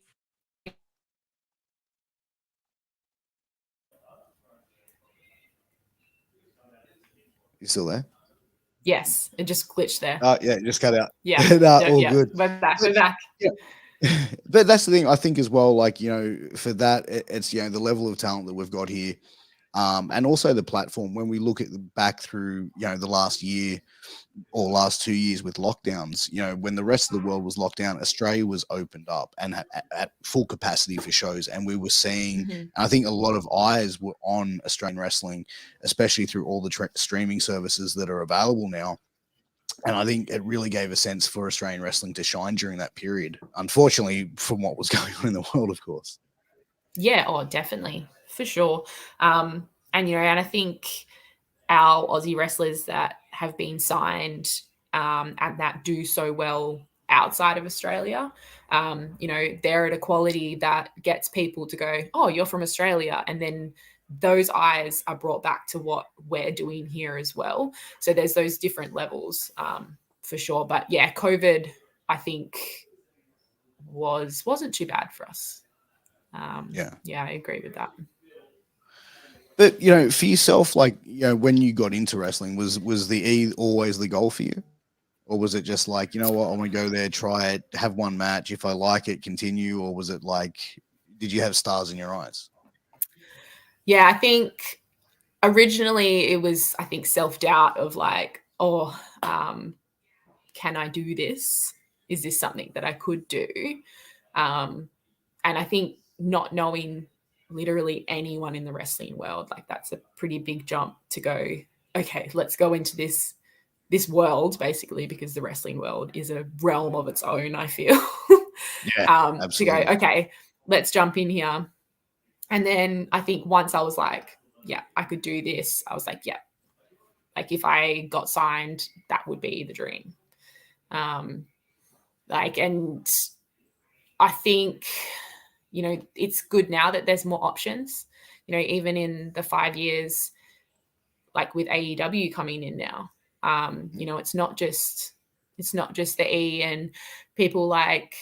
You still there? yes, it just glitched there. Yeah, just cut out. Yeah. No, Yeah, all yeah. good. We're back. But, We're back. yeah. But that's the thing, I think, as well, like, for that, it's, the level of talent that we've got here, and also the platform. When we look at back through, the last year or last 2 years with lockdowns, when the rest of the world was locked down, Australia was opened up and at full capacity for shows. And we were seeing, and I think a lot of eyes were on Australian wrestling, especially through all the streaming services that are available now. And I think it really gave a sense for Australian wrestling to shine during that period. Unfortunately, from what was going on in the world, of course. Yeah, oh, definitely, for sure. And and I think our Aussie wrestlers that have been signed and that do so well outside of Australia, they're at a quality that gets people to go, oh, you're from Australia. And then those eyes are brought back to what we're doing here as well. So there's those different levels, for sure. But yeah, COVID, I think, wasn't too bad for us. Yeah, I agree with that. But for yourself, like, when you got into wrestling, was the E always the goal for you? Or was it just like, you know what, I want to go there, try it, have one match. If I like it, continue. Or was it like, did you have stars in your eyes? Yeah, I think originally it was, I think, self-doubt of like, oh, can I do this? Is this something that I could do? And I think not knowing literally anyone in the wrestling world, like, that's a pretty big jump to go, okay, let's go into this world, basically, because the wrestling world is a realm of its own, I feel. Yeah, To go, absolutely. okay, let's jump in here. And then I think once I was like, yeah, I could do this, I was like, yeah, like, if I got signed, that would be the dream. And I think, it's good now that there's more options, even in the 5 years, like with AEW coming in now, it's not just the E, and people like,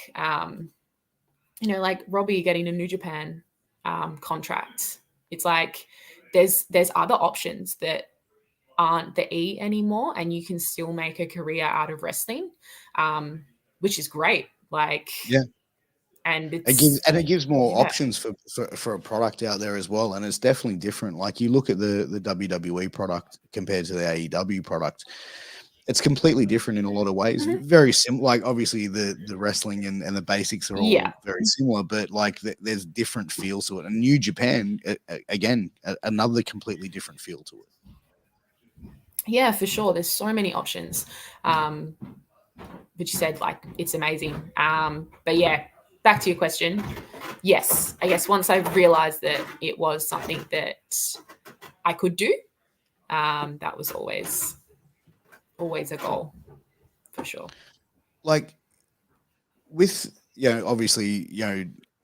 like Robbie getting a New Japan contract. It's like there's other options that aren't the E anymore, and you can still make a career out of wrestling, which is great. Like, Yeah. and It gives more yeah. options for a product out there as well. And it's definitely different. Like, you look at the WWE product compared to the AEW product, it's completely different in a lot of ways. Very similar. Like, obviously the wrestling and the basics are Yeah. all very similar, but like there's different feels to it. And New Japan, again, another completely different feel to it. Yeah, for sure. There's so many options. But you said, like, it's amazing. But yeah, back to your question. Yes, I guess once I realized that it was something that I could do, that was always a goal, for sure. Like, with, obviously,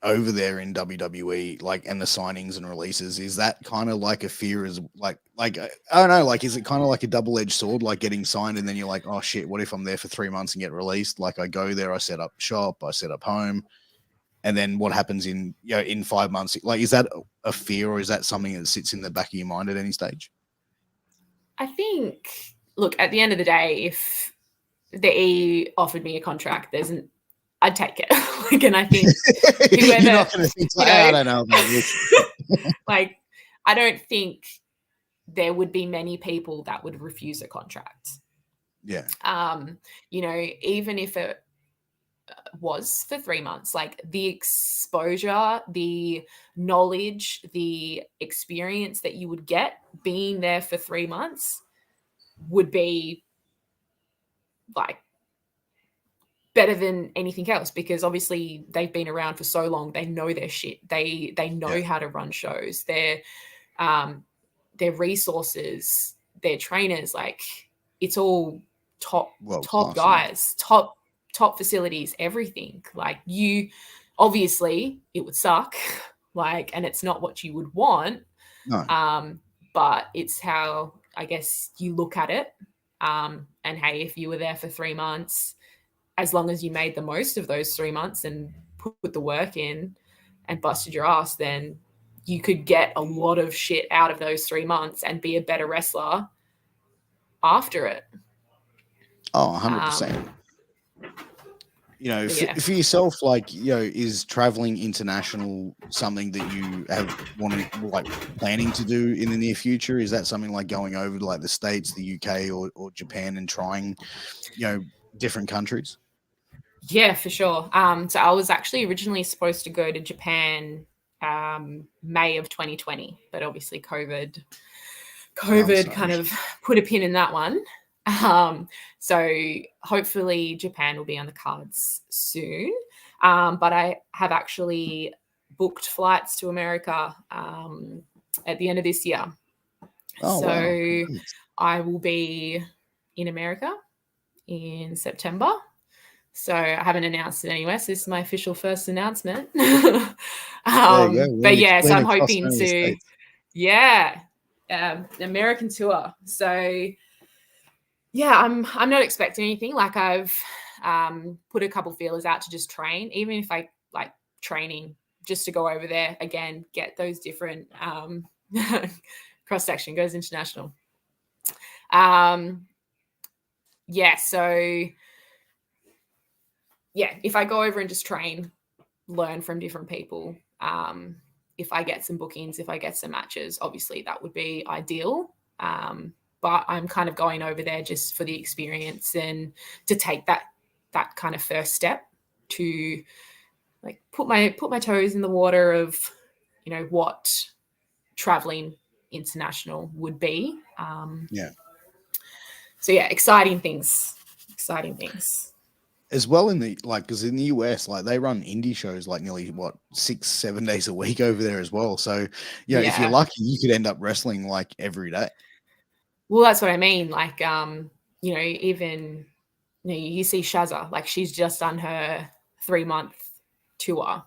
over there in WWE, like, and the signings and releases, is that kind of like a fear, as like I don't know, like, is it kind of like a double-edged sword, like getting signed and then you're like, oh shit, what if I'm there for 3 months and get released? Like, I go there, I set up shop, I set up home, and then what happens in 5 months? Like, is that a fear, or is that something that sits in the back of your mind at any stage? I think, look, at the end of the day, if the E offered me a contract, I'd take it. Like, and I think You're whoever, not going to think, like, I don't know about this. like, I don't think there would be many people that would refuse a contract. Yeah. Even if it was for 3 months, like, the exposure, the knowledge, the experience that you would get being there for 3 months would be, like, better than anything else, because obviously they've been around for so long. They know their shit. They know how to run shows. Their resources, their trainers, like, it's all top World top class, yeah. guys, top facilities, everything. Like, you Obviously, it would suck, and it's not what you would want. No. But it's how, I guess, you look at it. And hey, if you were there for 3 months, as long as you made the most of those 3 months and put the work in and busted your ass, then you could get a lot of shit out of those 3 months and be a better wrestler after it. Oh, 100%. For yourself, is traveling international something that you have planning to do in the near future? Is that something like going over to the States, the UK, or Japan and trying, different countries? Yeah, for sure. So I was actually originally supposed to go to Japan May of 2020, but obviously COVID kind of put a pin in that one. So hopefully Japan will be on the cards soon. But I have actually booked flights to America at the end of this year. Oh, so wow. I will be in America in September. So I haven't announced it anywhere. So this is my official first announcement. There you go. But yeah, so I'm Lena Kross hoping to, American tour. So yeah, I'm not expecting anything. I've put a couple feelers out to just train, even if I like training just to go over there again, get those different cross section, goes international. If I go over and just train, learn from different people, if I get some bookings, if I get some matches, obviously that would be ideal. But I'm kind of going over there just for the experience and to take that kind of first step to put my toes in the water of, what traveling international would be. So yeah, exciting things. As well because in the US, they run indie shows nearly 6-7 days a week over there as well. So if you're lucky, you could end up wrestling every day. Well, that's what I mean. Even you see Shazza, she's just done her 3-month tour,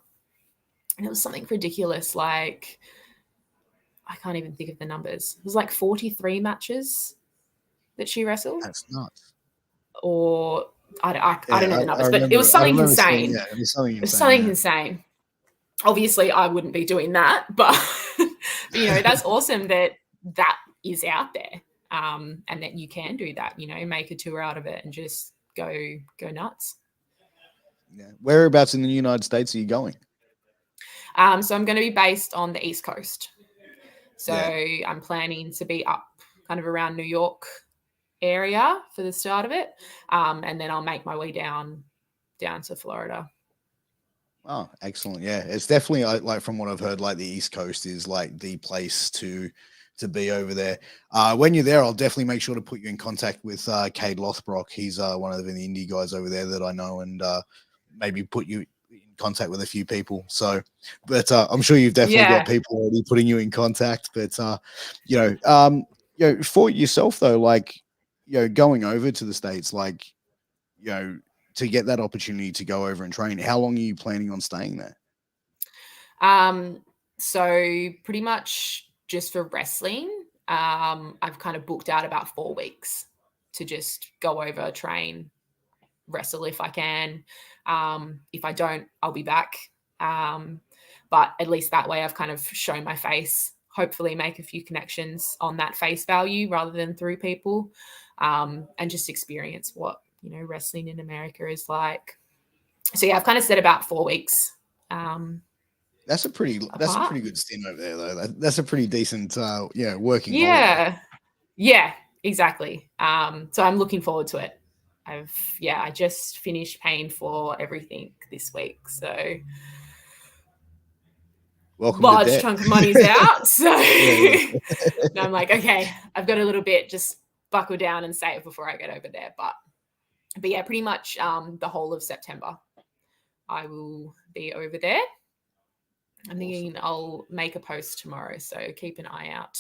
and it was something ridiculous. I can't even think of the numbers. It was 43 matches that she wrestled. That's nuts. Or I don't know the numbers, but it was something insane. It was something insane. Obviously, I wouldn't be doing that, but that's awesome that is out there, and that you can do that. Make a tour out of it and just go nuts. Yeah. Whereabouts in the United States are you going? So I'm going to be based on the East Coast. So I'm planning to be up kind of around New York area for the start of it, and then I'll make my way down to Florida. Oh, excellent. Yeah, it's definitely from what I've heard, the East Coast is the place to be over there. When you're there, I'll definitely make sure to put you in contact with Cade Lothbrock. He's one of the indie guys over there that I know, and maybe put you in contact with a few people. So, but I'm sure you've definitely got people already putting you in contact. But for yourself though, going over to the States, to get that opportunity to go over and train, how long are you planning on staying there? So pretty much just for wrestling, I've kind of booked out about 4 weeks to just go over, train, wrestle if I can. If I don't, I'll be back. But at least that way I've kind of shown my face, hopefully make a few connections on that face value rather than through people, and just experience what, wrestling in America is like. So yeah, I've kind of said about 4 weeks. That's a pretty good stint over there though. That's a pretty decent working holiday. Yeah, exactly. So I'm looking forward to it. I just finished paying for everything this week, so large chunk of money's out. So now I'm like, okay, I've got a little bit, just buckle down and save before I get over there. But yeah, pretty much the whole of September I will be over there. I'm thinking I'll make a post tomorrow, so keep an eye out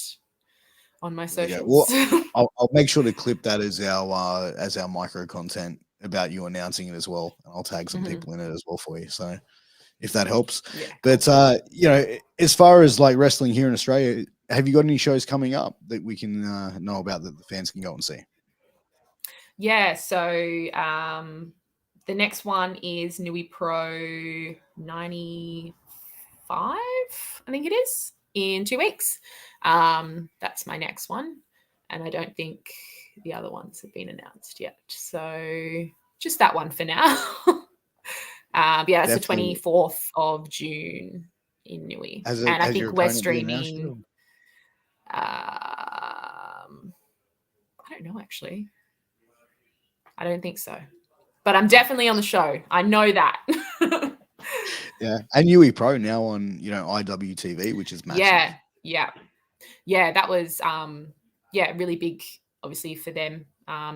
on my socials. Well, I'll make sure to clip that as our micro content about you announcing it as well. And I'll tag some people in it as well for you. So if that helps. Yeah. But you know, as far as like wrestling here in Australia, have you got any shows coming up that we can know about that the fans can go and see? Yeah, so the next one is Nui Pro 95, I think it is, in 2 weeks. That's my next one. And I don't think the other ones have been announced yet. So just that one for now. Yeah, that's Definitely. the 24th of June in Nui. And I Your think we're opponent been announced yet, streaming. I don't know, actually. I don't think so. But I'm definitely on the show. I know that. Yeah, and UE Pro now on, you know, IWTV, which is massive. Yeah. That was really big, obviously, for them.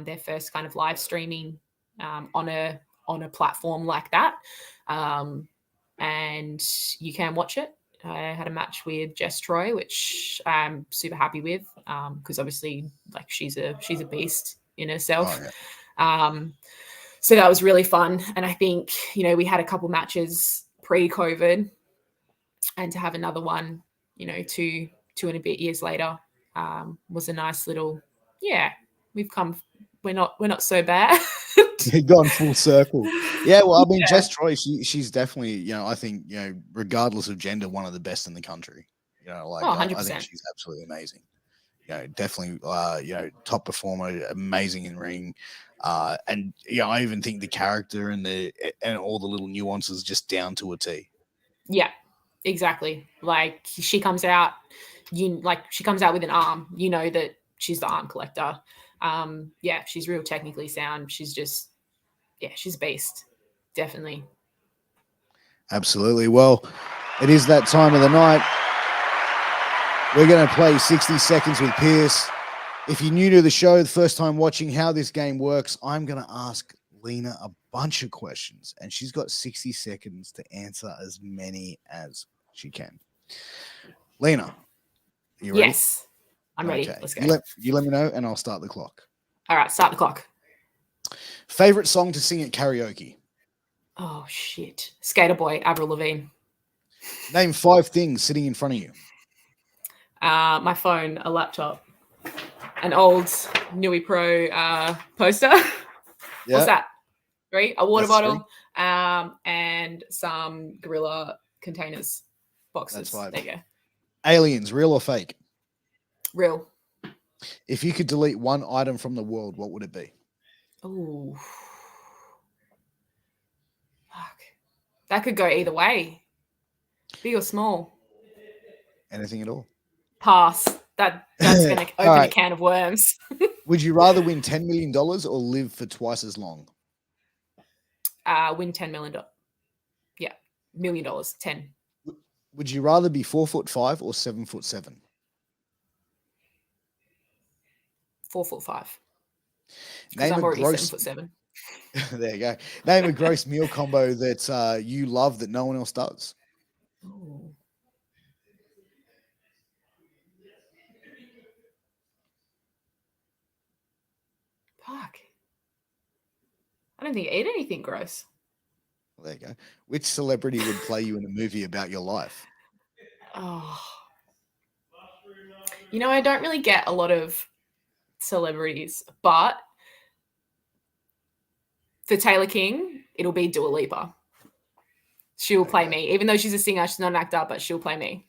Their first kind of live streaming on a platform like that, and you can watch it. I had a match with Jess Troy, which I'm super happy with, because obviously, like, she's a beast in herself. Oh, yeah. So that was really fun. And I think, you know, we had a couple matches pre-COVID, and to have another one, you know, two and a bit years later, was a nice little, we're not so bad. Gone full circle. Yeah, well, I mean, Jess Troy, she's definitely, you know, I think, you know, regardless of gender, one of the best in the country. You know, like, 100%. I think she's absolutely amazing. You know, definitely, you know, top performer, amazing in ring. And, you know, I even think the character and all the little nuances just down to a T. Yeah, exactly. Like, she comes out with an arm, you know that she's the arm collector. Yeah, she's real technically sound. She's just, she's a beast. Definitely. Absolutely. Well, it is that time of the night. We're going to play 60 Seconds with Piers. If you're new to the show, the first time watching how this game works, I'm going to ask Lena a bunch of questions, and she's got 60 seconds to answer as many as she can. Lena, you ready? Yes, I'm ready. Okay. Let's go. You let me know, and I'll start the clock. All right, start the clock. Favorite song to sing at karaoke? Oh, shit. Skater Boy, Avril Lavigne. Name 5 things sitting in front of you. My phone, a laptop, an old Nui Pro poster. Yeah. What's that? 3? A water bottle, and some Gorilla containers, boxes. That's 5. There you go. Aliens, real or fake? Real. If you could delete one item from the world, what would it be? Oh, fuck. That could go either way. Big or small? Anything at all? Pass. That's going to open a can of worms. Would you rather win $10 million or live for twice as long? Win $10 million. Yeah, $1 million. 10. Would you rather be 4'5" or 7'7"? 4'5". Because I'm already 7'7". There you go. Name a gross meal combo that you love that no one else does. Ooh. Fuck. I don't think I ate anything gross. Well, there you go. Which celebrity would play you in a movie about your life? Oh. You know, I don't really get a lot of celebrities, but for Taylor King, it'll be Dua Lipa. She will play me. Even though she's a singer, she's not an actor, but she'll play me.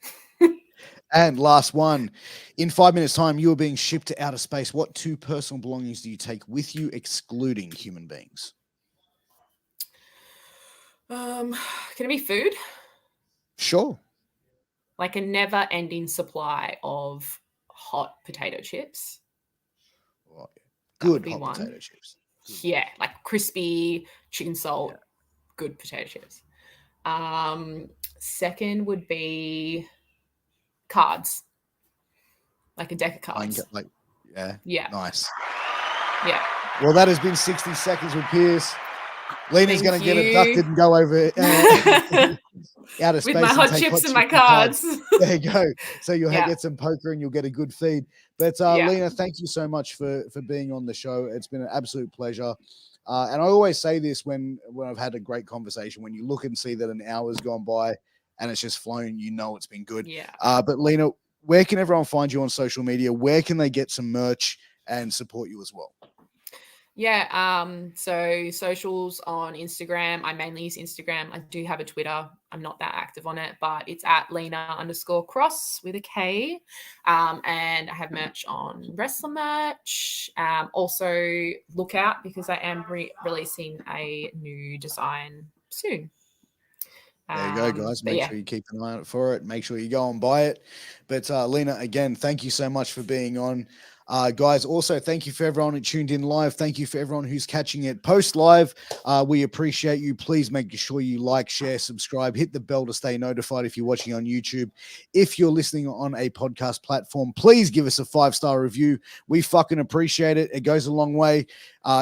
And last one. In 5 minutes' time, you are being shipped to outer space. What 2 personal belongings do you take with you, excluding human beings? Can it be food? Sure. Like a never-ending supply of hot potato chips. Right. Good hot potato chips. Good. Yeah, like crispy chicken salt, good potato chips. Second would be cards, like a deck of cards. Yeah. Nice. Yeah. Well, that has been 60 Seconds with Piers. Lena's going to get abducted and go over out of space with my hot chips and my cards. There you go. So you'll get some poker and you'll get a good feed. But Lena, thank you so much for being on the show. It's been an absolute pleasure. And I always say this when I've had a great conversation, when you look and see that an hour's gone by and it's just flown, you know it's been good. Yeah. But Lena, where can everyone find you on social media? Where can they get some merch and support you as well? Yeah, so socials on Instagram. I mainly use Instagram. I do have a Twitter. I'm not that active on it, but it's at Lena_Kross with a K. And I have merch on Wrestler Merch. Also look out because I am releasing a new design soon. There you go, guys. Make sure you keep an eye out for it. Make sure you go and buy it. But Lena, again, thank you so much for being on. Guys, also, thank you for everyone who tuned in live. Thank you for everyone who's catching it post-live. We appreciate you. Please make sure you like, share, subscribe, hit the bell to stay notified if you're watching on YouTube. If you're listening on a podcast platform, please give us a 5-star review. We fucking appreciate it. It goes a long way.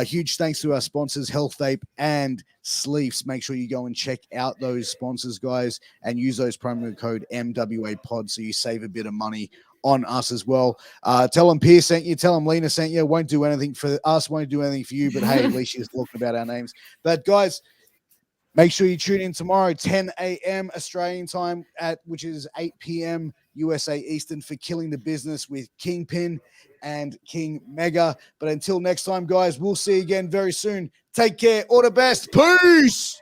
Huge thanks to our sponsors, Health Vape and Sleeves. Make sure you go and check out those sponsors, guys, and use those promo code MWAPOD so you save a bit of money on us as well. Tell them Piers sent you, tell them Lena sent you. Won't do anything for us, won't do anything for you, but hey, at least she's talking about our names. But guys, make sure you tune in tomorrow, 10 a.m. Australian time, which is 8 p.m. USA Eastern, for Killing the Business with Kingpin and King Mega. But until next time, guys, we'll see you again very soon. Take care. All the best. Peace.